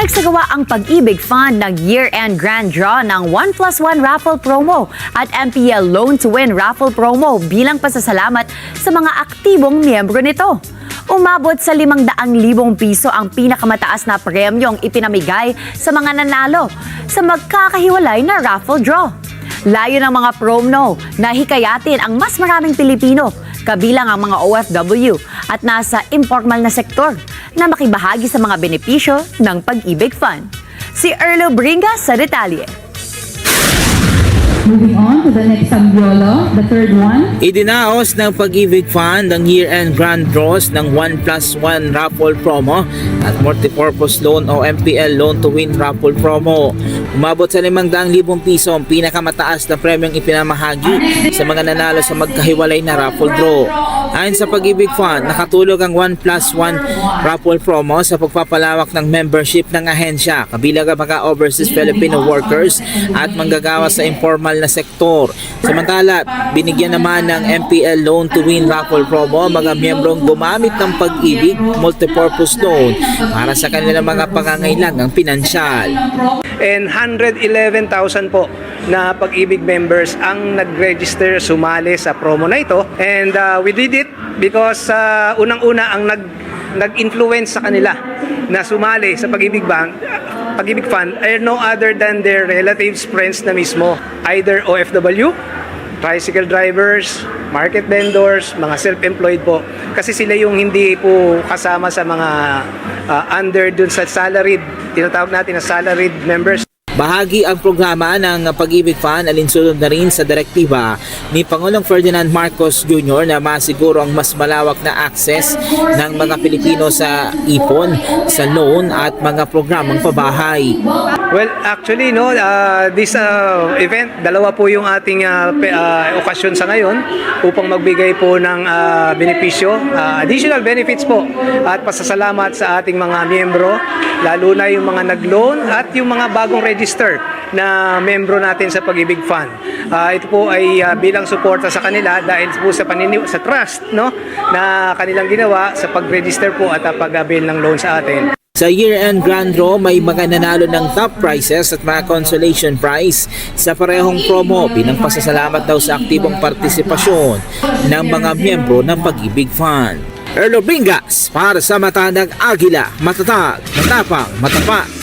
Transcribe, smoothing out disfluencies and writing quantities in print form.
Nagsagawa ang Pag-ibig Fund ng year-end grand draw ng 1+1 raffle promo at MPL Loan to Win raffle promo bilang pasasalamat sa mga aktibong miyembro nito. Umabot sa 500,000 piso ang pinakamataas na premyong ipinamigay sa mga nanalo sa magkakahiwalay na raffle draw. Layo ng mga promo na hikayatin ang mas maraming Pilipino, kabilang ang mga OFW at nasa informal na sektor na makibahagi sa mga benepisyo ng Pag-ibig Fund. Si Erlo Bringas sa detalye. Moving on to the next sambyolo, the third one. Idinaos ng Pag-ibig Fund ang year-end grand draws ng 1+1 raffle promo at multipurpose loan o MPL Loan to Win raffle promo. Umabot sa 500,000 piso ang pinakamataas na premyong ipinamahagi sa mga nanalo sa magkahiwalay na raffle draw. Ayon sa Pag-ibig Fund, nakatulog ang 1+1 raffle promo sa pagpapalawak ng membership ng ahensya, kabilang ang mga overseas Filipino workers at manggagawa sa informal na sektor. Samantala, binigyan naman ng MPL Loan to Win raffle promo mga miyembrong gumamit ng Pag-ibig multipurpose loan para sa kanilang mga pangangailangang pinansyal. And 111,000 po na Pag-ibig members ang nag-register, sumali sa promo na ito. And we did it because unang-una ang nag-influence sa kanila na sumali sa Pag-ibig Fund ay no other than their relatives, friends na mismo. Either OFW, tricycle drivers, market vendors, mga self-employed po. Kasi sila yung hindi po kasama sa mga under dun sa salaried, tinatawag natin na salaried members. Bahagi ang programa ng Pag-ibig Fund alinsunod na rin sa direktiba ni Pangulong Ferdinand Marcos Jr. na masiguro ang mas malawak na access ng mga Pilipino sa ipon, sa loan at mga programang pabahay. Well, actually, this event, dalawa po yung ating okasyon sa ngayon upang magbigay po ng benepisyo, additional benefits po at pasasalamat sa ating mga miyembro, lalo na yung mga nag-loan at yung mga bagong register na membro natin sa Pag-ibig Fund. Ito po ay bilang suporta sa kanila dahil po sa trust na kanilang ginawa sa pag-register po at pag-avail ng loan sa atin. Sa year-end grand draw, may mga nanalo ng top prizes at mga consolation prize sa parehong promo bilang pasasalamat daw sa aktibong partisipasyon ng mga miyembro ng Pag-ibig Fund. Erlo Bringas para sa Mata ng Agila, matatag, matapang, matapat.